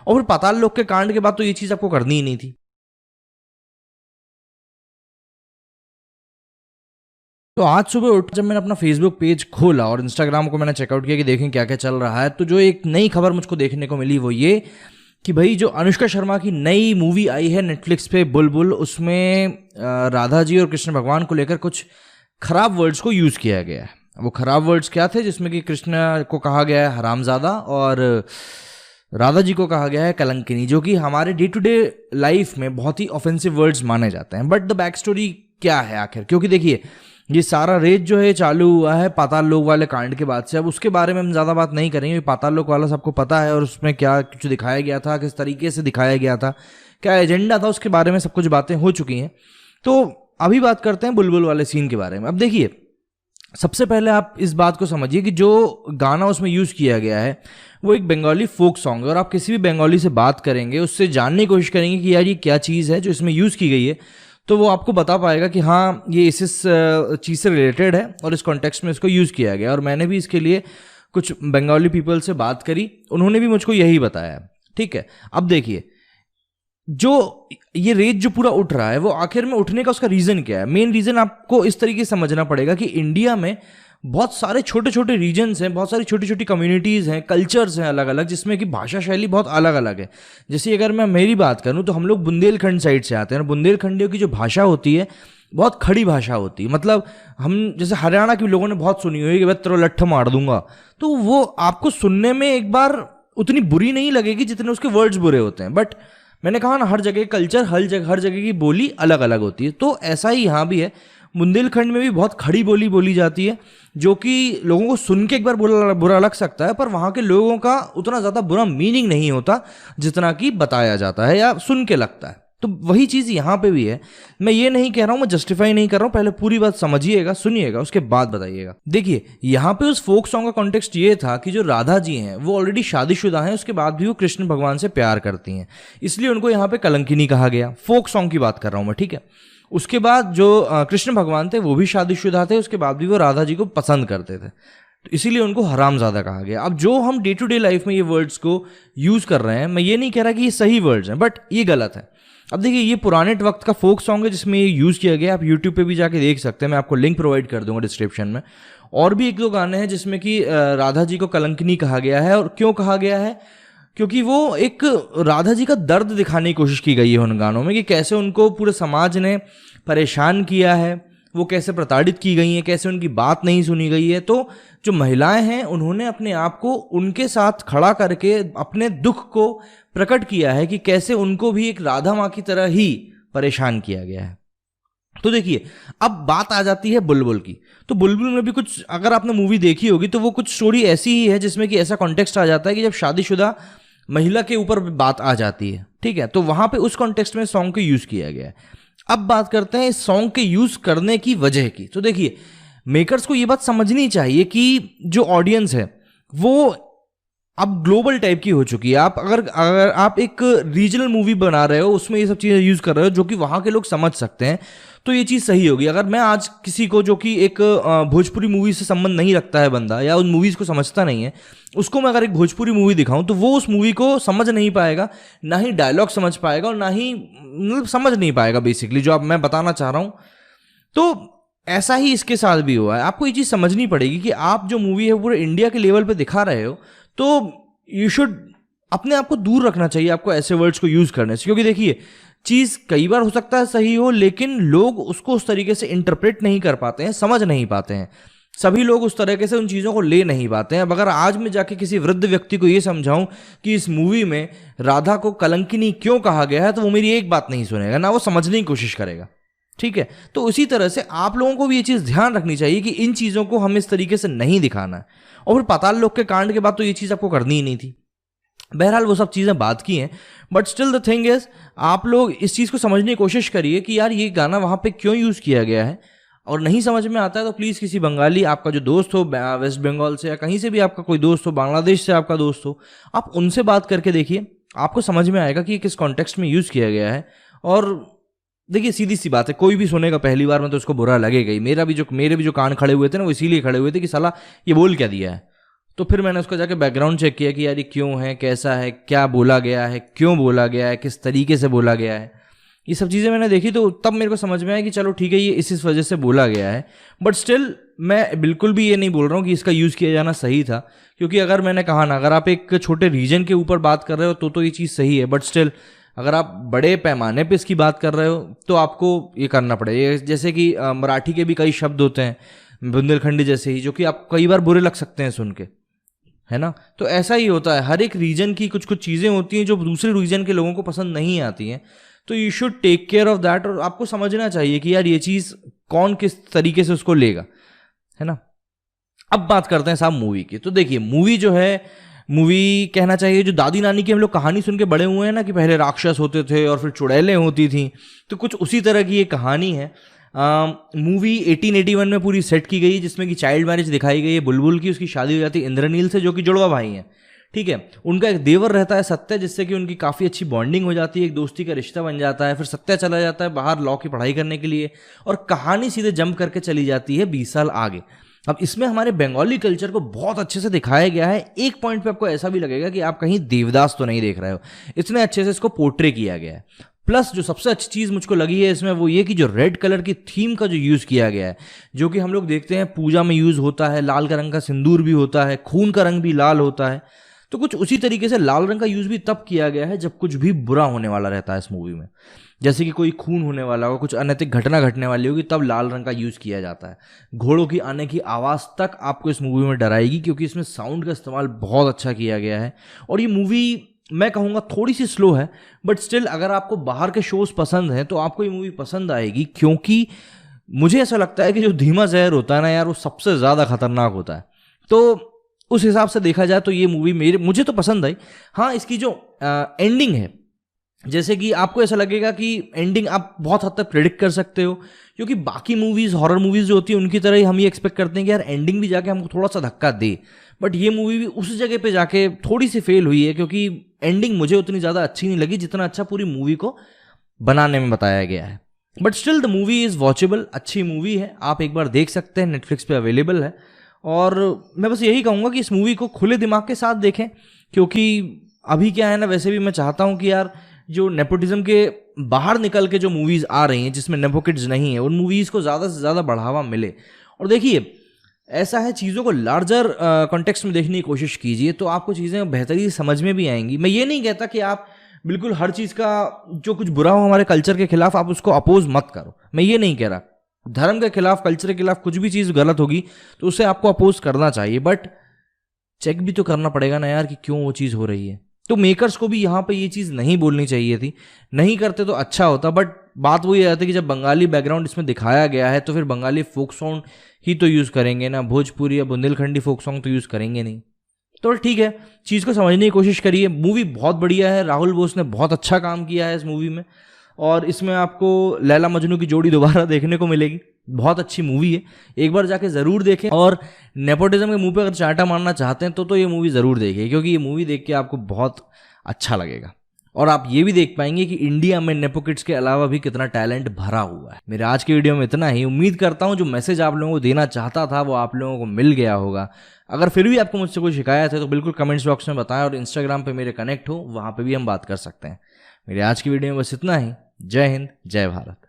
और फिर पाताल लोक के कांड के बाद तो ये चीज आपको करनी ही नहीं थी। तो आज सुबह उठ जब मैंने अपना फेसबुक पेज खोला और इंस्टाग्राम को मैंने चेकआउट किया कि देखें क्या क्या चल रहा है, तो जो एक नई खबर मुझको देखने को मिली वो ये कि भाई जो अनुष्का शर्मा की नई मूवी आई है नेटफ्लिक्स पे बुलबुल, उसमें राधा जी और कृष्ण भगवान को लेकर कुछ खराब वर्ड्स को यूज किया गया है। वो खराब वर्ड्स क्या थे? जिसमें कि कृष्ण को कहा गया है हरामजादा और राधा जी को कहा गया है कलंकिनी, जो कि हमारे डे टू डे लाइफ में बहुत ही ऑफेंसिव वर्ड्स माने जाते हैं। बट द बैक स्टोरी क्या है आखिर? क्योंकि देखिए ये सारा रेज जो है चालू हुआ है पाताल लोक वाले कांड के बाद से। अब उसके बारे में हम ज़्यादा बात नहीं करेंगे, पाताल लोक वाला सबको पता है और उसमें क्या कुछ दिखाया गया था, किस तरीके से दिखाया गया था, क्या एजेंडा था, उसके बारे में सब कुछ बातें हो चुकी हैं। तो अभी बात करते हैं बुलबुल वाले सीन के बारे में। अब देखिए सबसे पहले आप इस बात को समझिए कि जो गाना उसमें यूज़ किया गया है वो एक बंगाली फोक सॉन्ग है, और आप किसी भी बंगाली से बात करेंगे, उससे जानने की कोशिश करेंगे कि यार ये क्या चीज़ है जो इसमें यूज़ की गई है, तो वो आपको बता पाएगा कि हाँ ये इस चीज़ से रिलेटेड है और इस कॉन्टेक्स्ट में इसको यूज़ किया गया। और मैंने भी इसके लिए कुछ बंगाली पीपल से बात करी, उन्होंने भी मुझको यही बताया। ठीक है, अब देखिए जो ये रेट जो पूरा उठ रहा है वो आखिर में उठने का उसका रीज़न क्या है? मेन रीज़न आपको इस तरीके से समझना पड़ेगा कि इंडिया में बहुत सारे छोटे छोटे रीजन्स हैं, बहुत सारी छोटी छोटी कम्युनिटीज़ हैं, कल्चर्स हैं अलग अलग, जिसमें कि भाषा शैली बहुत अलग अलग है। जैसे अगर मैं मेरी बात करूं तो हम लोग बुंदेलखंड साइड से आते हैं, और बुंदेलखंडियों की जो भाषा होती है बहुत खड़ी भाषा होती है। मतलब हम जैसे हरियाणा के लोगों ने बहुत सुनी हुई कि मैं तेरा लट्ठ मार दूंगा, तो वो आपको सुनने में एक बार उतनी बुरी नहीं लगेगी जितने उसके वर्ड्स बुरे होते हैं। बट मैंने कहा ना हर जगह कल्चर, हर जगह की बोली अलग अलग होती है, तो ऐसा ही यहाँ भी है। बुंदेलखंड में भी बहुत खड़ी बोली बोली जाती है जो कि लोगों को सुन के एक बार बुरा लग सकता है, पर वहाँ के लोगों का उतना ज़्यादा बुरा मीनिंग नहीं होता जितना कि बताया जाता है या सुन के लगता है। तो वही चीज़ यहाँ पे भी है। मैं ये नहीं कह रहा हूँ, मैं जस्टिफाई नहीं कर रहा हूँ, पहले पूरी बात समझिएगा, सुनिएगा, उसके बाद बताइएगा। देखिए यहाँ पे उस फोक सॉन्ग का कॉन्टेक्स्ट ये था कि जो राधा जी हैं वो ऑलरेडी शादीशुदा हैं, उसके बाद भी वो कृष्ण भगवान से प्यार करती हैं, इसलिए उनको यहाँ पे कलंकिनी कहा गया। फोक सॉन्ग की बात कर रहा हूँ मैं, ठीक है। उसके बाद जो कृष्ण भगवान थे वो भी शादीशुदा थे, उसके बाद भी वो राधा जी को पसंद करते थे, तो इसीलिए उनको हरामजादा कहा गया। अब जो हम डे टू डे लाइफ में ये वर्ड्स को यूज़ कर रहे हैं, मैं ये नहीं कह रहा कि ये सही वर्ड्स हैं, बट ये गलत है। अब देखिए ये पुराने वक्त का फोक सॉन्ग है जिसमें ये यूज़ किया गया, आप यूट्यूब पे भी जाके देख सकते हैं, मैं आपको लिंक प्रोवाइड कर दूंगा डिस्क्रिप्शन में। और भी एक दो गाने हैं जिसमें कि राधा जी को कलंकिनी कहा गया है। और क्यों कहा गया है? क्योंकि वो एक राधा जी का दर्द दिखाने की कोशिश की गई है उन गानों में, कि कैसे उनको पूरे समाज ने परेशान किया है, वो कैसे प्रताड़ित की गई हैं, कैसे उनकी बात नहीं सुनी गई है। तो जो महिलाएं हैं उन्होंने अपने आप को उनके साथ खड़ा करके अपने दुख को प्रकट किया है कि कैसे उनको भी एक राधा माँ की तरह ही परेशान किया गया है। तो देखिए अब बात आ जाती है बुलबुल की। तो बुलबुल में भी कुछ, अगर आपने मूवी देखी होगी तो वो कुछ स्टोरी ऐसी ही है जिसमें कि ऐसा कॉन्टेक्स्ट आ जाता है कि जब शादीशुदा महिला के ऊपर बात आ जाती है, ठीक है, तो वहां पे उस कॉन्टेक्स्ट में सॉन्ग को यूज किया गया है। अब बात करते हैं इस सॉन्ग के यूज करने की वजह की। तो देखिए मेकर्स को ये बात समझनी चाहिए कि जो ऑडियंस है वो अब ग्लोबल टाइप की हो चुकी है। आप अगर आप एक रीजनल मूवी बना रहे हो, उसमें ये सब चीज़ें यूज़ कर रहे हो जो कि वहाँ के लोग समझ सकते हैं, तो ये चीज़ सही होगी। अगर मैं आज किसी को जो कि एक भोजपुरी मूवी से संबंध नहीं रखता है बंदा, या उन मूवीज़ को समझता नहीं है, उसको मैं अगर एक भोजपुरी मूवी दिखाऊं तो वो उस मूवी को समझ नहीं पाएगा, ना ही डायलॉग समझ पाएगा और ना ही मतलब समझ नहीं पाएगा बेसिकली जो अब मैं बताना चाह रहा हूँ। तो ऐसा ही इसके साथ भी हुआ है। आपको ये चीज़ समझनी पड़ेगी कि आप जो मूवी है पूरे इंडिया के लेवल पे दिखा रहे हो, तो यू शुड अपने आप को दूर रखना चाहिए आपको ऐसे वर्ड्स को यूज़ करने से। क्योंकि देखिए चीज़ कई बार हो सकता है सही हो, लेकिन लोग उसको उस तरीके से इंटरप्रेट नहीं कर पाते हैं, समझ नहीं पाते हैं। सभी लोग उस तरीके से उन चीज़ों को ले नहीं पाते हैं। अब अगर आज मैं जाके किसी वृद्ध व्यक्ति को ये समझाऊं कि इस मूवी में राधा को कलंकिनी क्यों कहा गया है, तो वो मेरी एक बात नहीं सुनेगा, ना वो समझने की कोशिश करेगा। ठीक है, तो उसी तरह से आप लोगों को भी ये चीज़ ध्यान रखनी चाहिए कि इन चीज़ों को हम इस तरीके से नहीं दिखाना है। और फिर पाताल लोक के कांड के बाद तो ये चीज़ आपको करनी ही नहीं थी। बहरहाल वो सब चीज़ें बात की हैं, but still the thing is आप लोग इस चीज़ को समझने की कोशिश करिए कि यार ये गाना वहाँ पे क्यों यूज़ किया गया है। और नहीं समझ में आता है तो प्लीज़ किसी बंगाली, आपका जो दोस्त हो वेस्ट बंगाल से या कहीं से भी आपका कोई दोस्त हो, बांग्लादेश से आपका दोस्त हो, आप उनसे बात करके देखिए, आपको समझ में आएगा कि ये किस कॉन्टेक्स्ट में यूज़ किया गया है। और देखिए सीधी सी बात है, कोई भी सुनेगा पहली बार में तो उसको बुरा लगेगा ही। मेरे भी जो कान खड़े हुए थे ना, वो इसीलिए खड़े हुए थे कि साला ये बोल क्या दिया है। तो फिर मैंने उसका जाके बैकग्राउंड चेक किया कि यार ये क्यों है, कैसा है, क्या बोला गया है, क्यों बोला गया है, किस तरीके से बोला गया है, ये सब चीज़ें मैंने देखी। तो तब मेरे को समझ में आया कि चलो ठीक है, ये इस वजह से बोला गया है। बट स्टिल मैं बिल्कुल भी ये नहीं बोल रहा हूँ कि इसका यूज़ किया जाना सही था, क्योंकि अगर मैंने कहा ना, अगर आप एक छोटे रीजन के ऊपर बात कर रहे हो तो ये चीज़ सही है। बट स्टिल अगर आप बड़े पैमाने पे इसकी बात कर रहे हो तो आपको ये करना पड़ेगा। जैसे कि मराठी के भी कई शब्द होते हैं बुंदेलखंडी जैसे ही, जो कि आप कई बार बुरे लग सकते हैं सुन के, है ना। तो ऐसा ही होता है, हर एक रीजन की कुछ कुछ चीज़ें होती हैं जो दूसरे रीजन के लोगों को पसंद नहीं आती हैं। तो you should take care of that, और आपको समझना चाहिए कि यार ये चीज़ कौन किस तरीके से उसको लेगा, है ना। अब बात करते हैं साहब मूवी की। तो देखिए मूवी जो है, मूवी कहना चाहिए जो दादी नानी की हम लोग कहानी सुन के बड़े हुए हैं ना, कि पहले राक्षस होते थे और फिर चुड़ैलें होती थी, तो कुछ उसी तरह की ये कहानी है। मूवी 1881 में पूरी सेट की गई, जिसमें कि चाइल्ड मैरिज दिखाई गई है। बुलबुल की उसकी शादी हो जाती है इंद्रनील से, जो कि जुड़वा भाई हैं, ठीक है। उनका एक देवर रहता है सत्य, जिससे कि उनकी काफ़ी अच्छी बॉन्डिंग हो जाती है, एक दोस्ती का रिश्ता बन जाता है। फिर सत्य चला जाता है बाहर लॉ की पढ़ाई करने के लिए, और कहानी सीधे जंप करके चली जाती है 20 साल आगे। अब इसमें हमारे बंगाली कल्चर को बहुत अच्छे से दिखाया गया है। एक पॉइंट पे आपको ऐसा भी लगेगा कि आप कहीं देवदास तो नहीं देख रहे हो, इतने अच्छे से इसको पोर्ट्रे किया गया है। प्लस जो सबसे अच्छी चीज़ मुझको लगी है इसमें, वो ये कि जो रेड कलर की थीम का जो यूज़ किया गया है, जो कि हम लोग देखते हैं पूजा में यूज़ होता है, लाल का रंग का सिंदूर भी होता है, खून का रंग भी लाल होता है, तो कुछ उसी तरीके से लाल रंग का यूज़ भी तब किया गया है जब कुछ भी बुरा होने वाला रहता है इस मूवी में। जैसे कि कोई खून होने वाला हो, कुछ अनैतिक घटना घटने वाली होगी, तब लाल रंग का यूज़ किया जाता है। घोड़ों की आने की आवाज़ तक आपको इस मूवी में डराएगी, क्योंकि इसमें साउंड का इस्तेमाल बहुत अच्छा किया गया है। और ये मूवी मैं कहूँगा थोड़ी सी स्लो है, बट स्टिल अगर आपको बाहर के शोज़ पसंद हैं तो आपको ये मूवी पसंद आएगी, क्योंकि मुझे ऐसा लगता है कि जो धीमा जहर होता है ना यार, वो सबसे ज़्यादा खतरनाक होता है। तो उस हिसाब से देखा जाए तो ये मूवी मुझे तो पसंद आई। हाँ, इसकी जो एंडिंग है, जैसे कि आपको ऐसा लगेगा कि एंडिंग आप बहुत हद तक प्रेडिक्ट कर सकते हो, क्योंकि बाकी मूवीज़, हॉरर मूवीज़ जो होती है उनकी तरह ही हम ये एक्सपेक्ट करते हैं कि यार एंडिंग भी जाके हमको थोड़ा सा धक्का दे। बट ये मूवी भी उस जगह पे जाके थोड़ी सी फेल हुई है, क्योंकि एंडिंग मुझे उतनी ज़्यादा अच्छी नहीं लगी जितना अच्छा पूरी मूवी को बनाने में बताया गया है। But still the movie is watchable, अच्छी मूवी है, आप एक बार देख सकते हैं, नेटफ्लिक्स पे अवेलेबल है। और मैं बस यही कहूँगा कि इस मूवी को खुले दिमाग के साथ देखें, क्योंकि अभी क्या है ना, वैसे भी मैं चाहता हूँ कि यार जो नेपोटिज्म के बाहर निकल के जो मूवीज़ आ रही हैं जिसमें नेपो किड्स नहीं है, उन मूवीज़ को ज़्यादा से ज़्यादा बढ़ावा मिले। और देखिए ऐसा है, चीज़ों को लार्जर कॉन्टेक्स्ट में देखने की कोशिश कीजिए, तो आपको चीज़ें बेहतरीन समझ में भी आएंगी। मैं ये नहीं कहता कि आप बिल्कुल हर चीज़ का जो कुछ बुरा हो हमारे कल्चर के खिलाफ आप उसको अपोज मत करो, मैं ये नहीं कह रहा। धर्म के खिलाफ, कल्चर के खिलाफ कुछ भी चीज़ गलत होगी तो उसे आपको अपोज करना चाहिए, बट चेक भी तो करना पड़ेगा ना यार कि क्यों वो चीज़ हो रही है। तो मेकर्स को भी यहाँ पे ये चीज़ नहीं बोलनी चाहिए थी, नहीं करते तो अच्छा होता। बट बात वही आती है कि जब बंगाली बैकग्राउंड इसमें दिखाया गया है तो फिर बंगाली फोक सॉन्ग ही तो यूज़ करेंगे ना, भोजपुरी या बुंदेलखंडी फोक सॉन्ग तो यूज़ करेंगे नहीं। तो ठीक है, चीज़ को समझने की कोशिश करिए। मूवी बहुत बढ़िया है, राहुल बोस ने बहुत अच्छा काम किया है इस मूवी में, और इसमें आपको लैला मजनू की जोड़ी दोबारा देखने को मिलेगी। बहुत अच्छी मूवी है, एक बार जाके ज़रूर देखें। और नेपोटिज्म के मुंह पे अगर चांटा मारना चाहते हैं तो ये मूवी ज़रूर देखिए, क्योंकि ये मूवी देख के आपको बहुत अच्छा लगेगा। और आप ये भी देख पाएंगे कि इंडिया में नेपो किड्स के अलावा भी कितना टैलेंट भरा हुआ है। मेरे आज की वीडियो में इतना ही। उम्मीद करता हूँ जो मैसेज आप लोगों को देना चाहता था वो आप लोगों को मिल गया होगा। अगर फिर भी आपको मुझसे कोई शिकायत है तो बिल्कुल कमेंट्स बॉक्स में बताएं, और इंस्टाग्राम पे मेरे कनेक्ट हो, वहाँ पे भी हम बात कर सकते हैं। मेरे आज की वीडियो में बस इतना ही। जय हिंद, जय भारत।